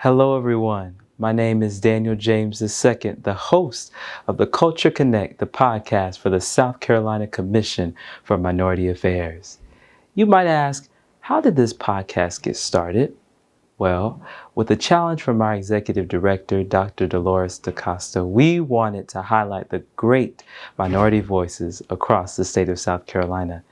Hello, everyone. My name is Daniel James II, the host of the Culture Connect, the podcast for the South Carolina Commission for Minority Affairs. You might ask, how did this podcast get started? Well, with a challenge from our executive director, Dr. Delores Dacosta, we wanted to highlight the great minority voices across the state of South Carolina.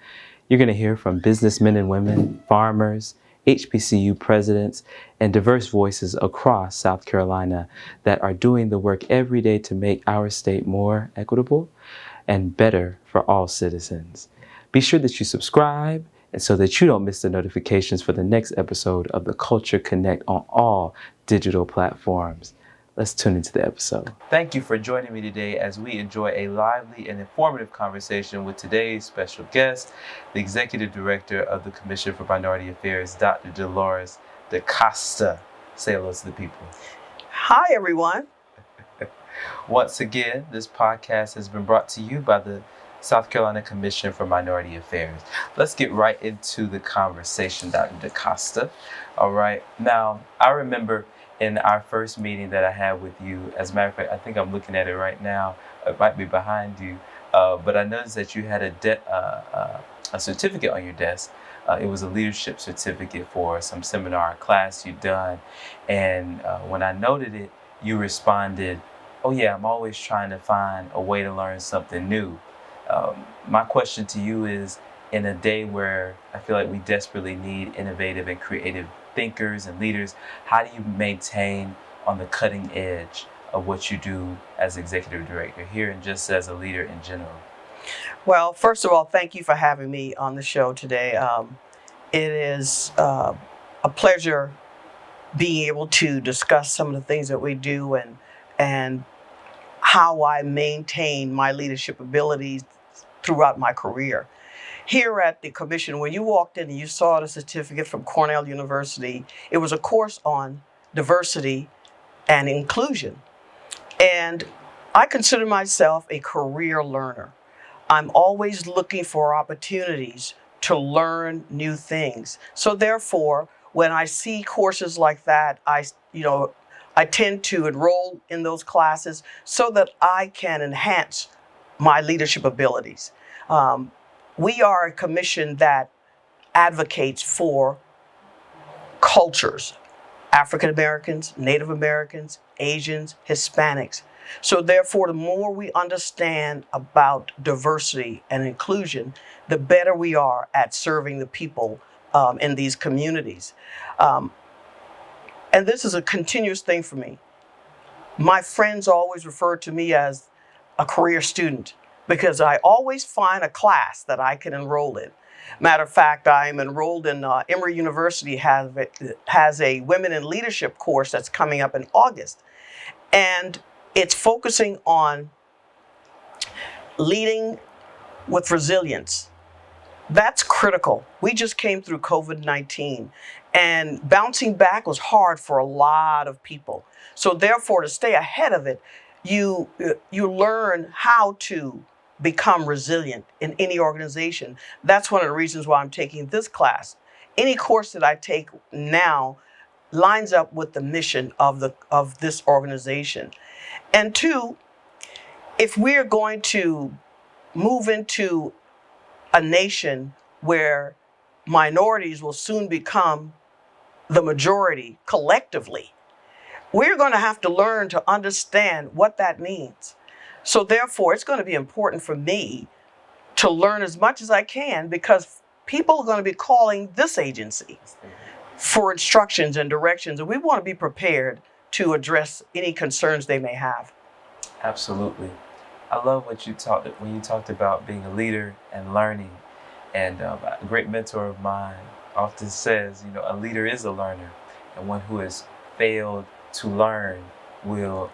You're going to hear from businessmen and women, farmers, HBCU presidents, and diverse voices across South Carolina that are doing the work every day to make our state more equitable and better for all citizens. Be sure that you subscribe and so that you don't miss the notifications for the next episode of the Culture Connect on all digital platforms. Let's tune into the episode. Thank you for joining me today as we enjoy a lively and informative conversation with today's special guest, the Executive Director of the Commission for Minority Affairs, Dr. Delores Dacosta. Say hello to the people. Hi, everyone. Once again, this podcast has been brought to you by the South Carolina Commission for Minority Affairs. Let's get right into the conversation, Dr. Dacosta. All right. Now, I remember in our first meeting that I had with you, as a matter of fact, I think I'm looking at it right now. It might be behind you, but I noticed that you had a certificate on your desk. It was a leadership certificate for some seminar or class you'd done, and when I noted it, you responded, "Oh yeah, I'm always trying to find a way to learn something new." My question to you is, in a day where I feel like we desperately need innovative and creative thinkers and leaders, how do you maintain on the cutting edge of what you do as executive director here and just as a leader in general? Well, first of all, thank you for having me on the show today. It is a pleasure being able to discuss some of the things that we do and how I maintain my leadership abilities throughout my career. Here at the commission, when you walked in and you saw the certificate from Cornell University, it was a course on diversity and inclusion. And I consider myself a career learner. I'm always looking for opportunities to learn new things. So therefore, when I see courses like that, I tend to enroll in those classes so that I can enhance my leadership abilities. We are a commission that advocates for cultures, African Americans, Native Americans, Asians, Hispanics. So therefore, the more we understand about diversity and inclusion, the better we are at serving the people in these communities. And this is a continuous thing for me. My friends always refer to me as a career student because I always find a class that I can enroll in. Matter of fact, I'm enrolled in Emory University has a Women in Leadership course that's coming up in August. And it's focusing on leading with resilience. That's critical. We just came through COVID-19 and bouncing back was hard for a lot of people. So therefore, to stay ahead of it, you learn how to become resilient in any organization. That's one of the reasons why I'm taking this class. Any course that I take now lines up with the mission of this organization. And two, if we're going to move into a nation where minorities will soon become the majority collectively, we're going to have to learn to understand what that means. So therefore, it's going to be important for me to learn as much as I can because people are going to be calling this agency for instructions and directions, and we want to be prepared to address any concerns they may have. Absolutely. I love when you talked about being a leader and learning. And a great mentor of mine often says, a leader is a learner, and one who has failed to learn will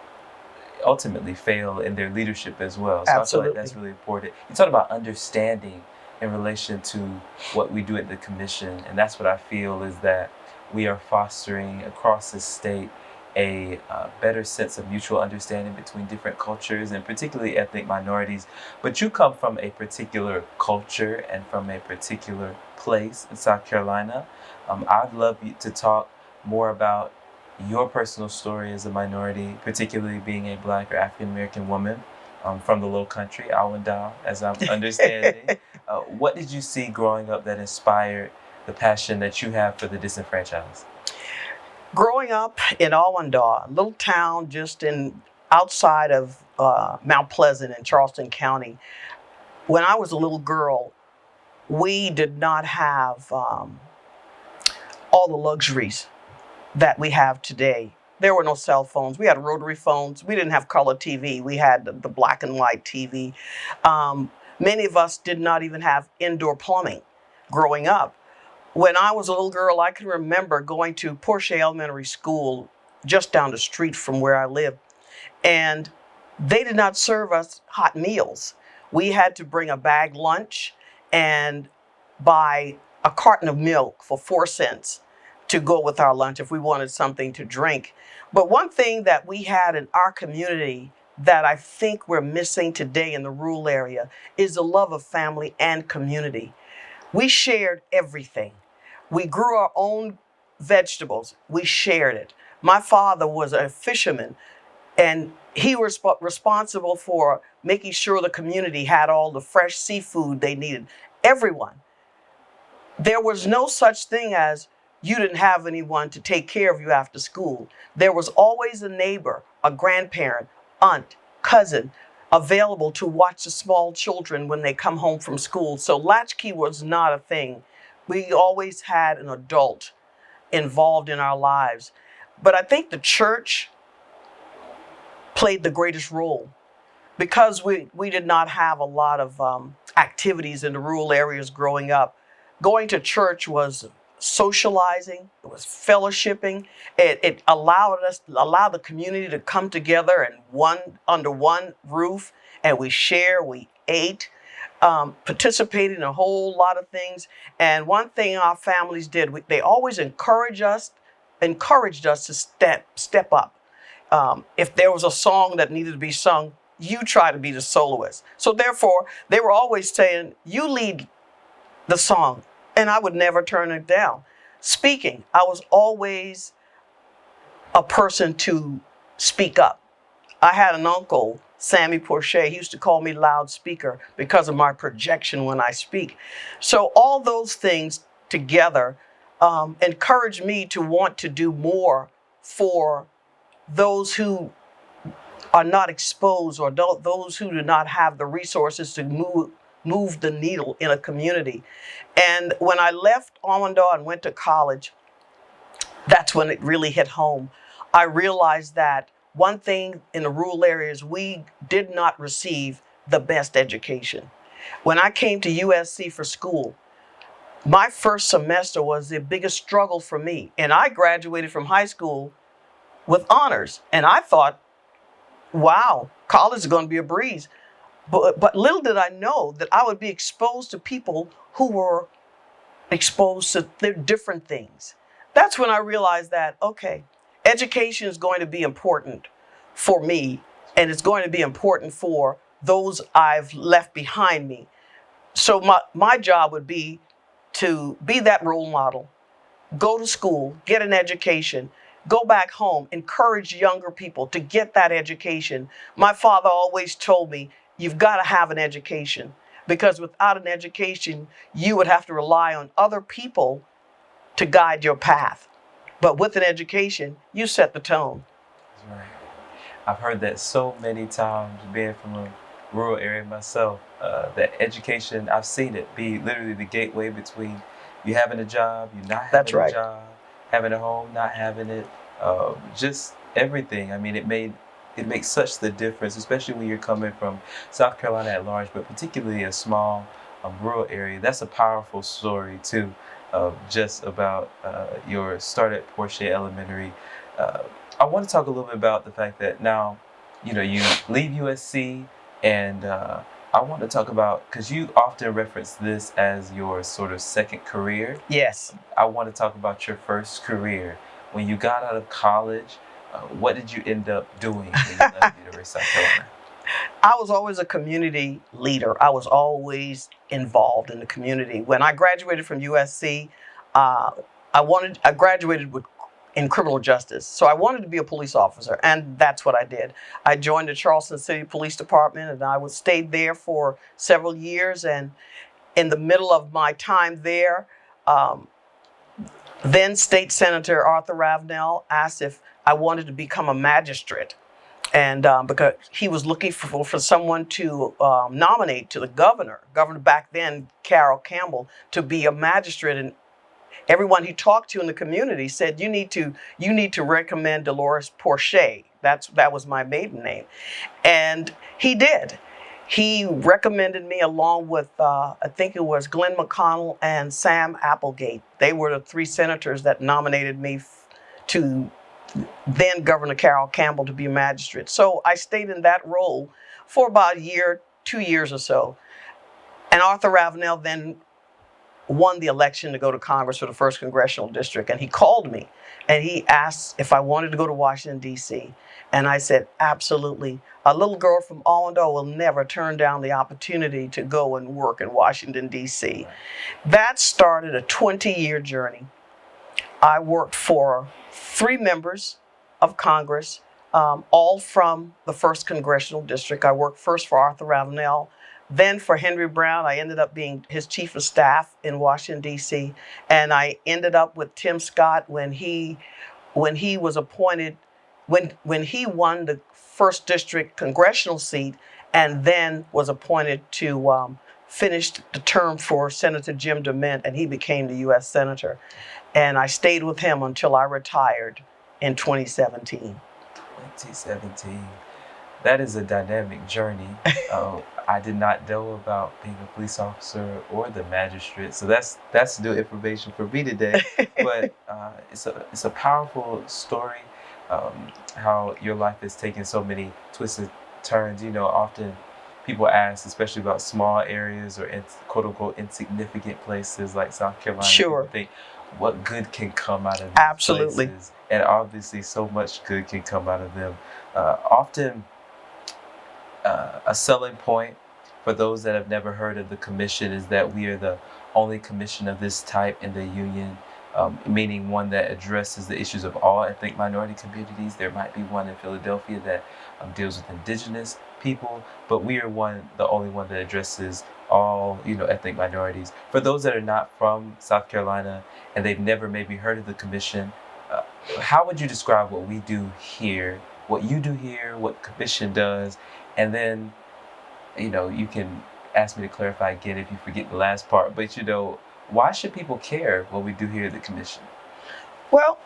ultimately fail in their leadership as well. So Absolutely. I feel like that's really important. You talked about understanding in relation to what we do at the commission, and that's what I feel is that we are fostering across the state a better sense of mutual understanding between different cultures and particularly ethnic minorities. But you come from a particular culture and from a particular place in South Carolina. I'd love you to talk more about your personal story as a minority, particularly being a Black or African American woman from the Low Country, Awendaw, as I'm understanding. What did you see growing up that inspired the passion that you have for the disenfranchised? Growing up in Awendaw, a little town just outside of Mount Pleasant in Charleston County, when I was a little girl, we did not have all the luxuries that we have today. There were no cell phones. We had rotary phones. We didn't have color TV. We had the black and white TV. Many of us did not even have indoor plumbing growing up. When I was a little girl, I can remember going to Portia Elementary School just down the street from where I lived. And they did not serve us hot meals. We had to bring a bag lunch and buy a carton of milk for 4 cents to go with our lunch if we wanted something to drink. But one thing that we had in our community that I think we're missing today in the rural area is the love of family and community. We shared everything. We grew our own vegetables. We shared it. My father was a fisherman, and he was responsible for making sure the community had all the fresh seafood they needed. Everyone. There was no such thing as you didn't have anyone to take care of you after school. There was always a neighbor, a grandparent, aunt, cousin available to watch the small children when they come home from school. So latchkey was not a thing. We always had an adult involved in our lives. But I think the church played the greatest role because we did not have a lot of activities in the rural areas growing up. Going to church was socializing, it was fellowshipping. It allowed the community to come together and under one roof, and we share, we ate, participated in a whole lot of things. And one thing our families did, they always encouraged us to step up. If there was a song that needed to be sung, you try to be the soloist. So therefore, they were always saying, you lead the song. And I would never turn it down. Speaking, I was always a person to speak up. I had an uncle, Sammy Porcher. He used to call me loudspeaker because of my projection when I speak. So all those things together encouraged me to want to do more for those who are not exposed or those who do not have the resources to move the needle in a community. And when I left Awendaw and went to college, that's when it really hit home. I realized that one thing in the rural areas, we did not receive the best education. When I came to USC for school, my first semester was the biggest struggle for me. And I graduated from high school with honors. And I thought, wow, college is going to be a breeze. But little did I know that I would be exposed to people who were exposed to their different things. That's when I realized that, okay, education is going to be important for me, and it's going to be important for those I've left behind me. So my job would be to be that role model, go to school, get an education, go back home, encourage younger people to get that education. My father always told me, you've got to have an education, because without an education, you would have to rely on other people to guide your path. But with an education, you set the tone. That's right. I've heard that so many times, being from a rural area myself, that education, I've seen it be literally the gateway between you having a job, you not That's having right. a job, having a home, not having it, just everything. I mean, it makes such the difference, especially when you're coming from South Carolina at large, but particularly a small rural area. That's a powerful story too, just about your start at Portia Elementary. I want to talk a little bit about the fact that now, you leave USC, and I want to talk about, because you often reference this as your sort of second career. Yes. I want to talk about your first career. When you got out of college, what did you end up doing when you left the University of South Carolina? I was always a community leader. I was always involved in the community. When I graduated from USC, I graduated with in criminal justice. So I wanted to be a police officer, and that's what I did. I joined the Charleston City Police Department, and I stayed there for several years. And in the middle of my time there, then State Senator Arthur Ravenel asked if I wanted to become a magistrate. And because he was looking for someone to nominate to the governor back then, Carroll Campbell, to be a magistrate. And everyone he talked to in the community said, you need to recommend Delores Porche. That was my maiden name. And he did. He recommended me along with, I think it was Glenn McConnell and Sam Applegate. They were the three senators that nominated me to then Governor Carroll Campbell to be a magistrate. So I stayed in that role for about a year, 2 years or so. And Arthur Ravenel then won the election to go to Congress for the 1st Congressional District. And he called me and he asked if I wanted to go to Washington, D.C. And I said, absolutely. A little girl from Awendaw will never turn down the opportunity to go and work in Washington, D.C. That started a 20-year journey. I worked for 3 members of Congress, all from the 1st Congressional District. I worked first for Arthur Ravenel, then for Henry Brown. I ended up being his chief of staff in Washington, D.C. And I ended up with Tim Scott when he was appointed, when he won the 1st District congressional seat and then was appointed to finish the term for Senator Jim DeMint, and he became the U.S. Senator. And I stayed with him until I retired in 2017. 2017. That is a dynamic journey. I did not know about being a police officer or the magistrate, so that's new information for me today. But it's a powerful story. How your life has taken so many twists and turns. You know, often people ask, especially about small areas or quote unquote insignificant places like South Carolina. Sure. People think, what good can come out of these Absolutely. places? And obviously, so much good can come out of them. Often, a selling point for those that have never heard of the commission is that we are the only commission of this type in the union. Meaning one that addresses the issues of all ethnic minority communities. There might be one in Philadelphia that deals with indigenous people, but we are the only one that addresses all, ethnic minorities. For those that are not from South Carolina and they've never maybe heard of the commission, how would you describe what we do here, what you do here, what the commission does, and then, you can ask me to clarify again if you forget the last part, but why should people care what we do here at the commission? Well,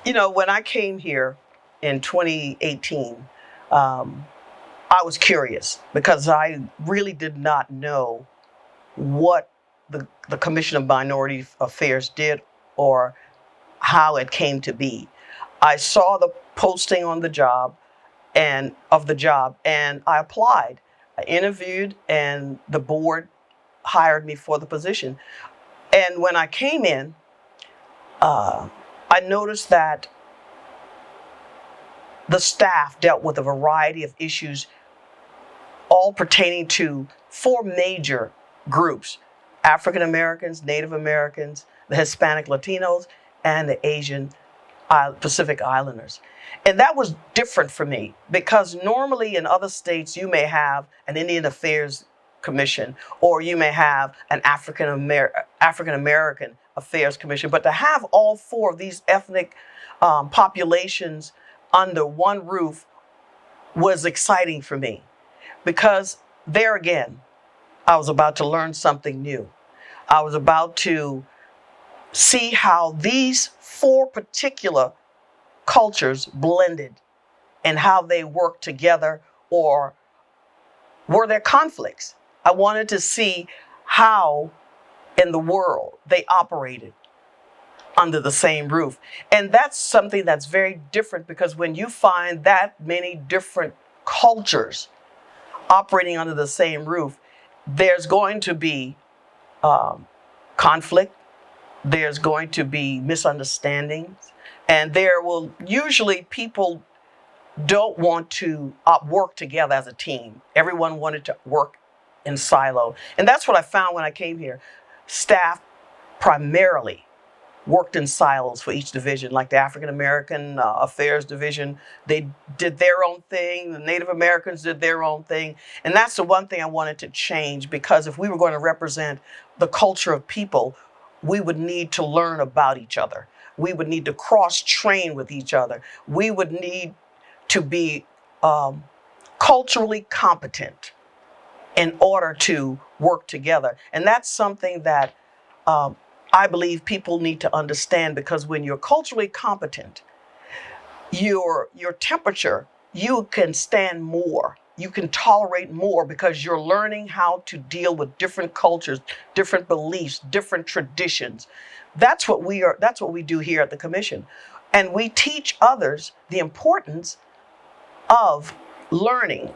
when I came here in 2018, I was curious because I really did not know what the Commission of Minority Affairs did or how it came to be. I saw the posting on the job and I applied. I interviewed and the board hired me for the position. And when I came in, I noticed that the staff dealt with a variety of issues, all pertaining to 4 major groups: African Americans, Native Americans, the Hispanic Latinos, and the Asian Pacific Islanders. And that was different for me because normally in other states you may have an Indian Affairs Commission, or you may have an African American Affairs Commission, but to have all 4 of these ethnic populations under one roof was exciting for me because there again, I was about to learn something new. I was about to see how these 4 particular cultures blended and how they worked together, or were there conflicts? I wanted to see how in the world they operated under the same roof. And that's something that's very different because when you find that many different cultures operating under the same roof, there's going to be conflict, there's going to be misunderstandings, and there will usually people don't want to work together as a team. Everyone wanted to work in silo. And that's what I found when I came here. Staff primarily worked in silos for each division. Like the African American Affairs Division, they did their own thing. The Native Americans did their own thing. And that's the one thing I wanted to change, because if we were going to represent the culture of people, we would need to learn about each other. We would need to cross-train with each other. We would need to be culturally competent in order to work together. And that's something that I believe people need to understand, because when you're culturally competent, your temperature, you can stand more. You can tolerate more, because you're learning how to deal with different cultures, different beliefs, different traditions. That's what we are. That's what we do here at the Commission. And we teach others the importance of learning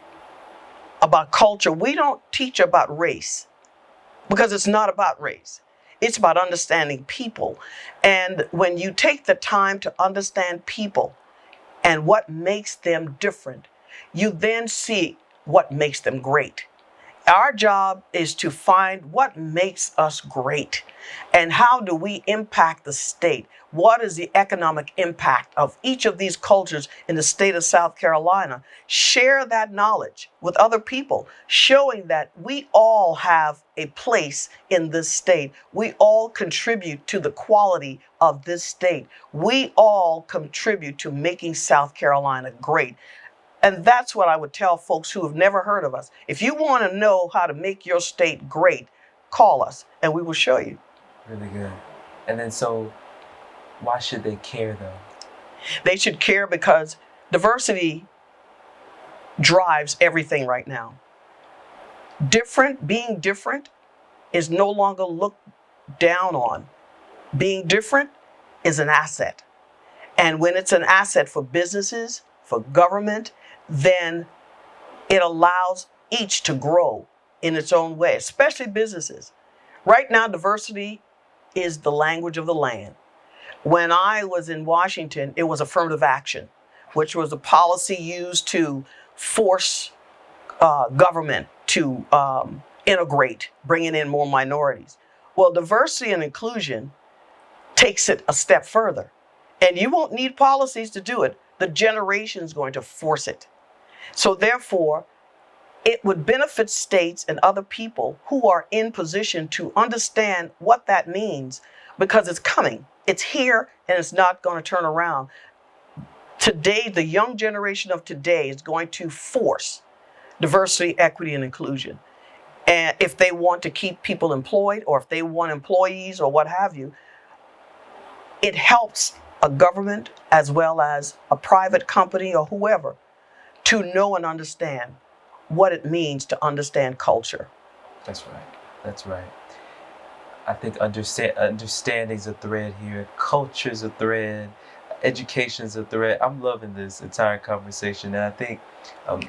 about culture. We don't teach about race, because it's not about race. It's about understanding people. And when you take the time to understand people and what makes them different, you then see what makes them great. Our job is to find what makes us great, and how do we impact the state? What is the economic impact of each of these cultures in the state of South Carolina? Share that knowledge with other people, showing that we all have a place in this state. We all contribute to the quality of this state. We all contribute to making South Carolina great. And that's what I would tell folks who have never heard of us. If you want to know how to make your state great, call us and we will show you. Really good. And then so why should they care though? They should care because diversity drives everything right now. Being different is no longer looked down on. Being different is an asset. And when it's an asset for businesses, for government, then it allows each to grow in its own way, especially businesses. Right now, diversity is the language of the land. When I was in Washington, it was affirmative action, which was a policy used to force government to integrate, bringing in more minorities. Well, diversity and inclusion takes it a step further. And you won't need policies to do it. The generation's going to force it. So therefore, it would benefit states and other people who are in position to understand what that means, because it's coming. It's here and it's not going to turn around. Today, the young generation of today is going to force diversity, equity, and inclusion. And if they want to keep people employed, or if they want employees or what have you, it helps a government as well as a private company or whoever to know and understand what it means to understand culture. That's right. That's right. I think understanding's a thread here. Culture's a thread. Education's a thread. I'm loving this entire conversation. And I think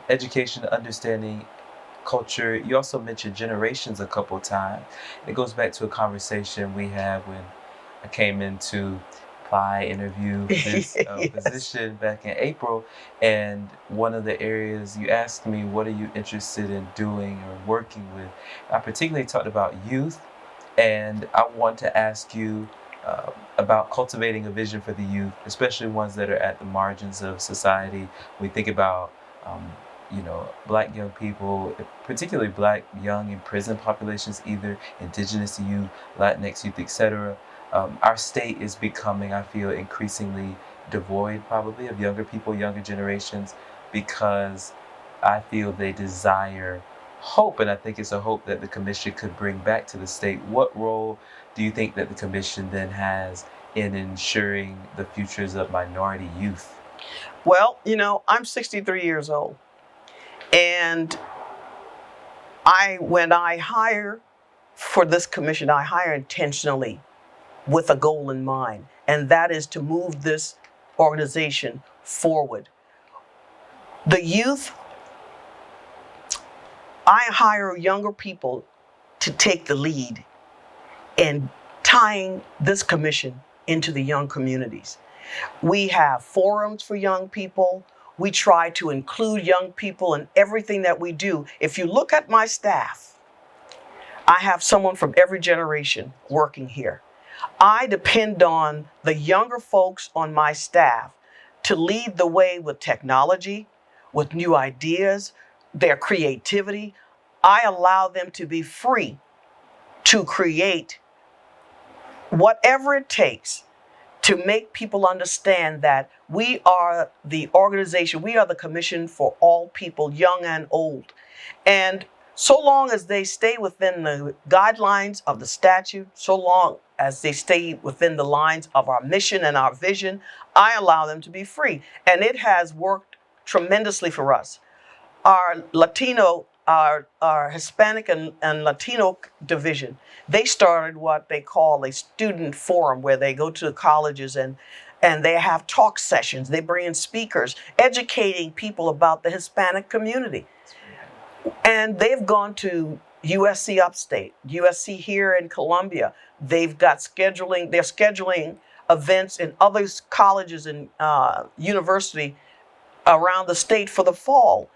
education, understanding culture, you also mentioned generations a couple of times. It goes back to a conversation we had when I came into interview for this Yes. position back in April, and one of the areas you asked me, what are you interested in doing or working with? I particularly talked about youth, and I want to ask you about cultivating a vision for the youth, especially ones that are at the margins of society. We think about Black young people, particularly Black young in prison populations, either Indigenous youth, Latinx youth, etc. Our state is becoming, I feel, increasingly devoid probably of younger people, younger generations, because I feel they desire hope, and I think it's a hope that the commission could bring back to the state. What role do you think that the commission then has in ensuring the futures of minority youth? Well, I'm 63 years old, and when I hire for this commission, I hire intentionally with a goal in mind, and that is to move this organization forward. The youth, I hire younger people to take the lead in tying this commission into the young communities. We have forums for young people. We try to include young people in everything that we do. If you look at my staff, I have someone from every generation working here. I depend on the younger folks on my staff to lead the way with technology, with new ideas, their creativity. I allow them to be free to create whatever it takes to make people understand that we are the organization, we are the commission for all people, young and old. And so long as they stay within the guidelines of the statute, so long as they stay within the lines of our mission and our vision, I allow them to be free. And it has worked tremendously for us. Our Latino, our Hispanic and Latino division, they started what they call a student forum, where they go to the colleges and they have talk sessions. They bring in speakers, educating people about the Hispanic community. And they've gone to USC Upstate, USC here in Columbia. They're scheduling events in other colleges and university around the state for the fall.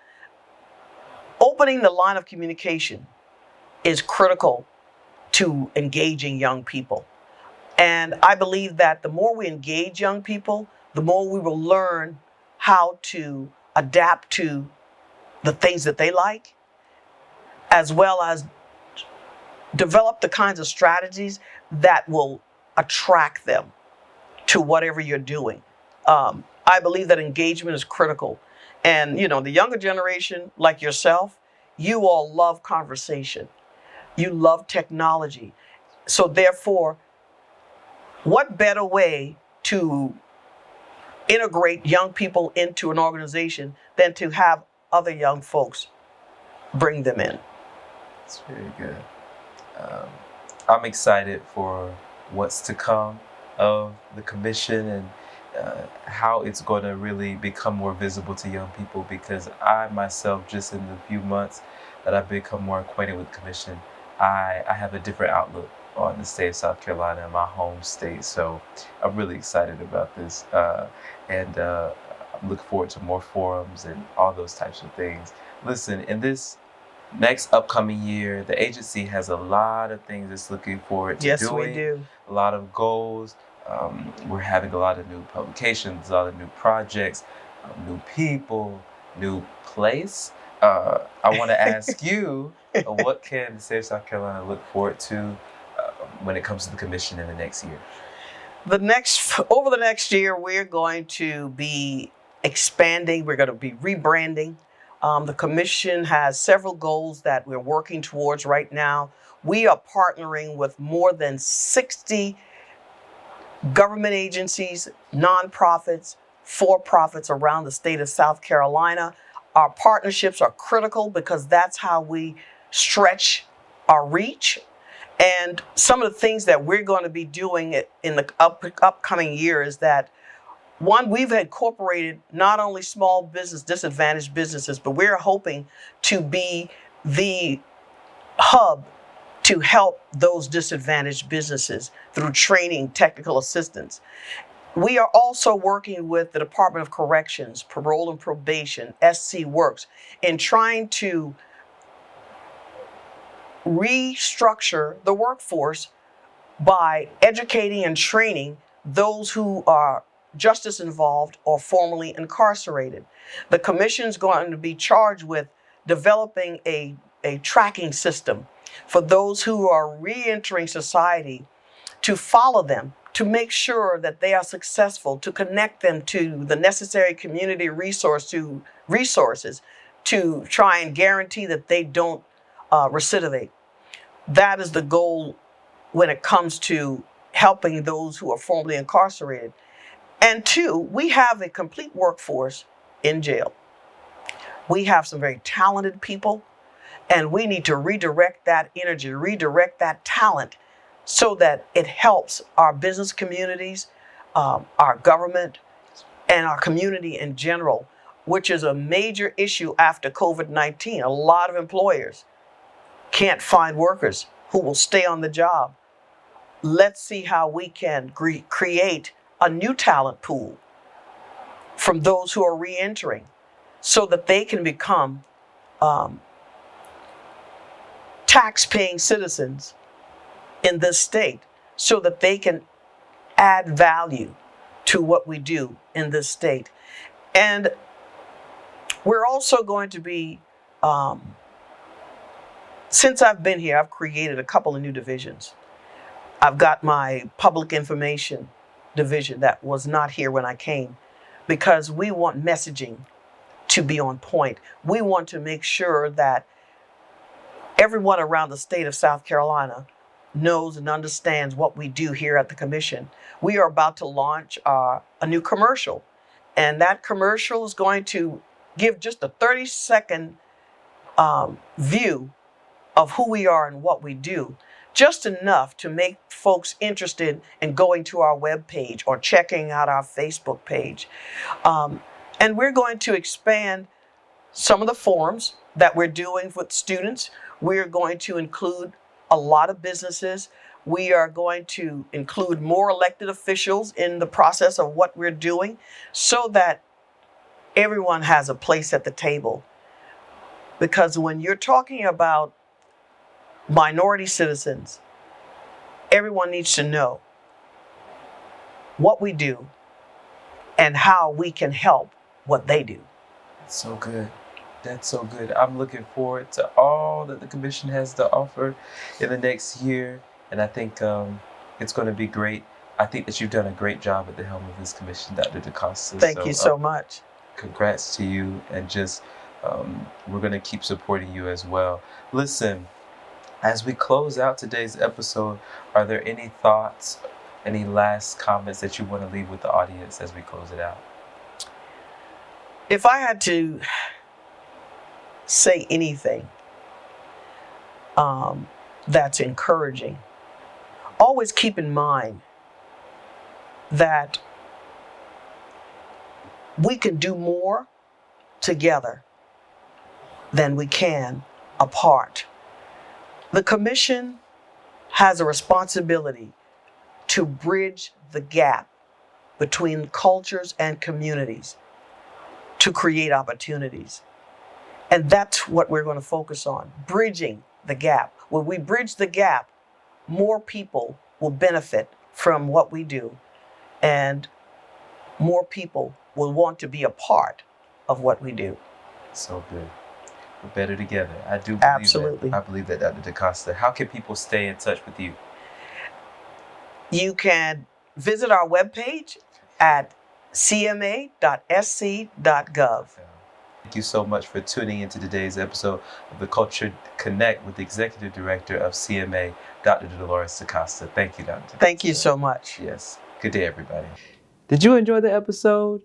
Opening the line of communication is critical to engaging young people. And I believe that the more we engage young people, the more we will learn how to adapt to the things that they like, as well as develop the kinds of strategies that will attract them to whatever you're doing. I believe that engagement is critical. And, the younger generation, like yourself, you all love conversation. You love technology. So therefore, what better way to integrate young people into an organization than to have other young folks bring them in? That's very good. I'm excited for what's to come of the commission and how it's going to really become more visible to young people, because I myself, just in the few months that I've become more acquainted with the commission, I have a different outlook on the state of South Carolina, my home state. So I'm really excited about this, and I'm looking forward to more forums and all those types of things. Listen, in this next upcoming year, the agency has a lot of things it's looking forward to doing. Yes, we do. A lot of goals. We're having a lot of new publications, a lot of new projects, new people, new place. I want to ask you, what can the state of South Carolina look forward to when it comes to the commission in the next year? Over the next year, we're going to be expanding. We're going to be rebranding. The commission has several goals that we're working towards right now. We are partnering with more than 60 government agencies, nonprofits, for-profits around the state of South Carolina. Our partnerships are critical because that's how we stretch our reach. And some of the things that we're going to be doing in the upcoming year is that, one, we've incorporated not only small business, disadvantaged businesses, but we're hoping to be the hub to help those disadvantaged businesses through training, technical assistance. We are also working with the Department of Corrections, Parole and Probation, SC Works, in trying to restructure the workforce by educating and training those who are justice involved or formerly incarcerated. The commission is going to be charged with developing a tracking system for those who are re-entering society, to follow them, to make sure that they are successful, to connect them to the necessary community resources to try and guarantee that they don't recidivate. That is the goal when it comes to helping those who are formerly incarcerated. And two, we have a complete workforce in jail. We have some very talented people, and we need to redirect that energy, redirect that talent so that it helps our business communities, our government, and our community in general, which is a major issue after COVID-19. A lot of employers can't find workers who will stay on the job. Let's see how we can create a new talent pool from those who are re-entering so that they can become tax-paying citizens in this state, so that they can add value to what we do in this state. And we're also going to be, since I've been here, I've created a couple of new divisions. I've got my public information division that was not here when I came, because we want messaging to be on point. We want to make sure that everyone around the state of South Carolina knows and understands what we do here at the commission. We are about to launch a new commercial, and that commercial is going to give just a 30-second view of who we are and what we do, just enough to make folks interested in going to our webpage or checking out our Facebook page. And we're going to expand some of the forums that we're doing with students. We're going to include a lot of businesses. We are going to include more elected officials in the process of what we're doing, so that everyone has a place at the table. Because when you're talking about minority citizens, everyone needs to know what we do and how we can help what they do. That's so good. That's so good. I'm looking forward to all that the commission has to offer in the next year. And I think it's going to be great. I think that you've done a great job at the helm of this commission, Dr. Dacosta. Thank you so much. Congrats to you. And just, we're going to keep supporting you as well. Listen, as we close out today's episode, are there any thoughts, any last comments that you want to leave with the audience as we close it out? If I had to say anything that's encouraging, always keep in mind that we can do more together than we can apart. The commission has a responsibility to bridge the gap between cultures and communities to create opportunities. And that's what we're going to focus on, bridging the gap. When we bridge the gap, more people will benefit from what we do, and more people will want to be a part of what we do. So good. We're better together. I do believe Absolutely. that. I believe that, Dr. Dacosta. How can people stay in touch with you? You can visit our webpage at cma.sc.gov. Thank you so much for tuning into today's episode of the Culture Connect with the Executive Director of CMA, Dr. Delores Dacosta. Thank you, Dr. Dacosta. Thank you so much. Yes. Good day, everybody. Did you enjoy the episode?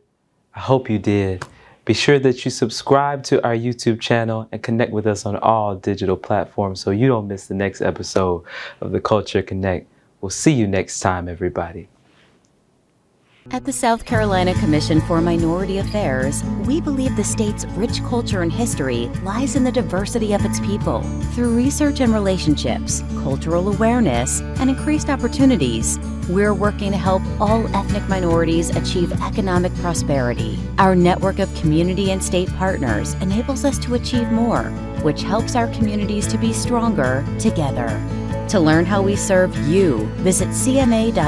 I hope you did. Be sure that you subscribe to our YouTube channel and connect with us on all digital platforms so you don't miss the next episode of the Culture Connect. We'll see you next time, everybody. At the South Carolina Commission for Minority Affairs, we believe the state's rich culture and history lies in the diversity of its people. Through research and relationships, cultural awareness, and increased opportunities, we're working to help all ethnic minorities achieve economic prosperity. Our network of community and state partners enables us to achieve more, which helps our communities to be stronger together. To learn how we serve you, visit cma.sc.gov.